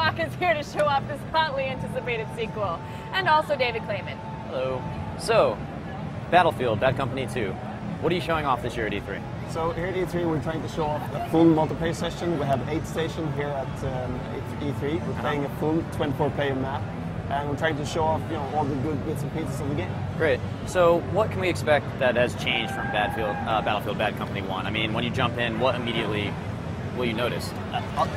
Bach is here to show off this hotly anticipated sequel. And also David Clayman. Hello. So, Battlefield, Bad Company 2. What are you showing off this year at E3? So here at E3 we're trying to show off a full multiplayer session. We have 8 stations here at E3. We're playing a full 24-player map. And we're trying to show off, all the good bits and pieces of the game. Great. So, what can we expect that has changed from Battlefield Bad Company 1? I mean, when you jump in, what immediately will you notice?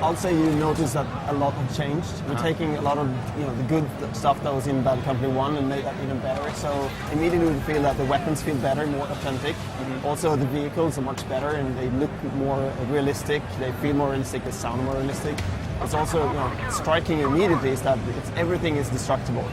I'll say you notice that a lot have changed. We're taking a lot of the good stuff that was in Bad Company 1 and made that even better. So immediately we feel that the weapons feel better, more authentic. Mm-hmm. Also the vehicles are much better and they look more realistic. They feel more realistic. They sound more realistic. It's also striking immediately is that everything is destructible.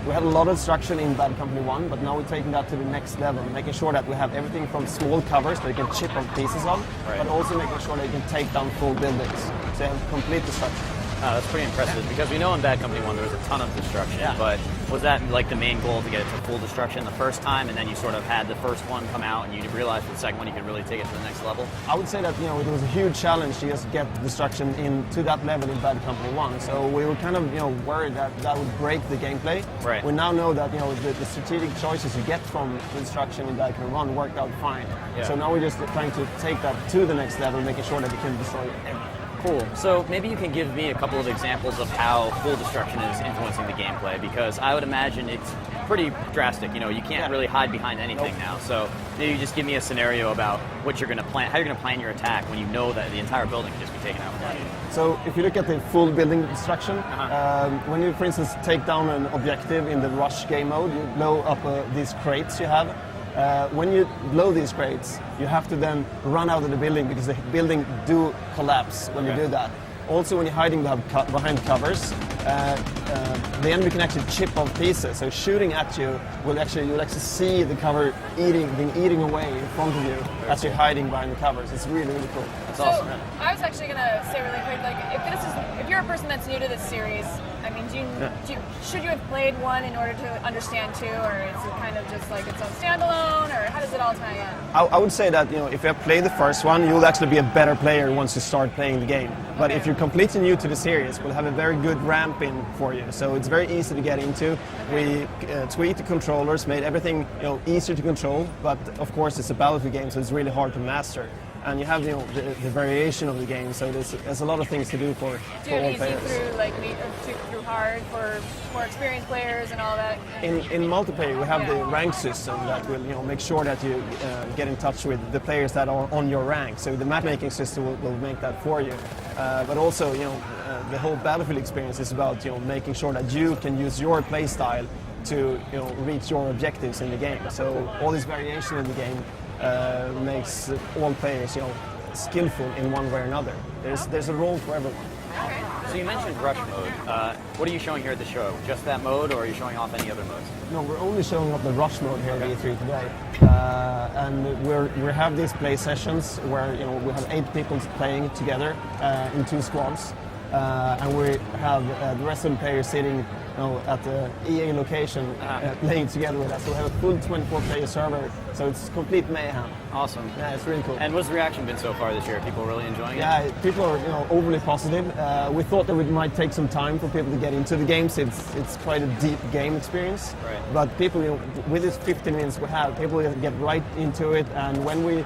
We had a lot of destruction in Bad Company 1, but now we're taking that to the next level, making sure that we have everything from small covers that you can chip off pieces of, but also making sure that you can take down full buildings. So you have complete destruction. That's pretty impressive because we know in Bad Company 1 there was a ton of destruction, but was that like the main goal to get it to full destruction the first time and then you sort of had the first one come out and you realized with the second one you could really take it to the next level? I would say that it was a huge challenge to just get destruction to that level in Bad Company 1. So we were kind of worried that would break the gameplay. Right. We now know that the strategic choices you get from destruction in Bad Company 1 worked out fine. Yeah. So now we're just trying to take that to the next level, making sure that we can destroy everything. Cool. So maybe you can give me a couple of examples of how full destruction is influencing the gameplay, because I would imagine it's pretty drastic. You can't really hide behind anything now. So maybe just give me a scenario about what you're going to plan, how you're going to plan your attack when you know that the entire building can just be taken out without you. So if you look at the full building destruction, when you, for instance, take down an objective in the rush game mode, you blow up these crates you have. When you blow these crates, you have to then run out of the building because the building do collapse when you do that. Also, when you're hiding behind covers, the enemy can actually chip off pieces. So shooting at you you'll actually see the cover eating away in front of you as you're hiding behind the covers. It's really, really cool. That's awesome. I was actually going to say really quick, if you're a person that's new to this series, I mean, should you have played 1 in order to understand 2, or is it kind of just like its own standalone, or how does it all tie in? I would say that if you have played the first one, you'll actually be a better player once you start playing the game. But if you're completely new to the series, we'll have a very good ramp in for you. So it's very easy to get into. We tweaked the controllers, made everything easier to control. But of course, it's a Battlefield game, so it's really hard to master. And you have the variation of the game, so there's a lot of things to do for all players. Through hard for more experienced players and all that? In multiplayer, we have the rank system that will make sure that you get in touch with the players that are on your rank. So the map-making system will make that for you. But also, the whole Battlefield experience is about making sure that you can use your play style to reach your objectives in the game. So all this variation in the game makes all players skillful in one way or another. There's a role for everyone. Okay. So you mentioned rush mode. What are you showing here at the show? Just that mode, or are you showing off any other modes? No, we're only showing off the rush mode here at E3 today. And we have these play sessions where we have 8 people playing together in 2 squads. And we have the rest of the players sitting at the EA location playing together with us. So we have a full 24-player server, so it's complete mayhem. Awesome. Yeah, it's really cool. And what's the reaction been so far this year? People really enjoying it? Yeah, people are overly positive. We thought that it might take some time for people to get into the games. It's quite a deep game experience. Right. But people, with this 15 minutes we have, people get right into it. And when we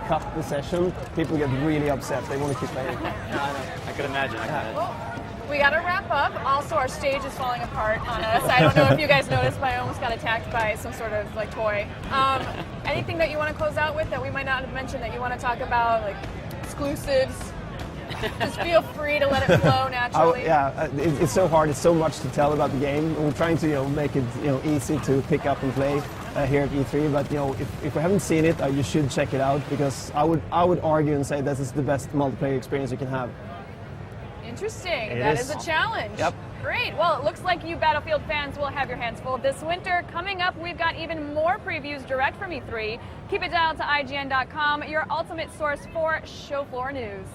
cut the session, people get really upset. They want to keep playing. I could imagine. We got to wrap up. Also, our stage is falling apart on us. I don't know if you guys noticed, but I almost got attacked by some sort of toy. Anything that you want to close out with that we might not have mentioned that you want to talk about, like exclusives? Just feel free to let it flow naturally. It's so hard. It's so much to tell about the game. We're trying to make it easy to pick up and play here at E3. But if you haven't seen it, you should check it out, because I would argue and say this is the best multiplayer experience you can have. Interesting. That is a challenge. Yep. Great. Well, it looks like you Battlefield fans will have your hands full this winter. Coming up, we've got even more previews direct from E3. Keep it dialed to IGN.com, your ultimate source for show floor news.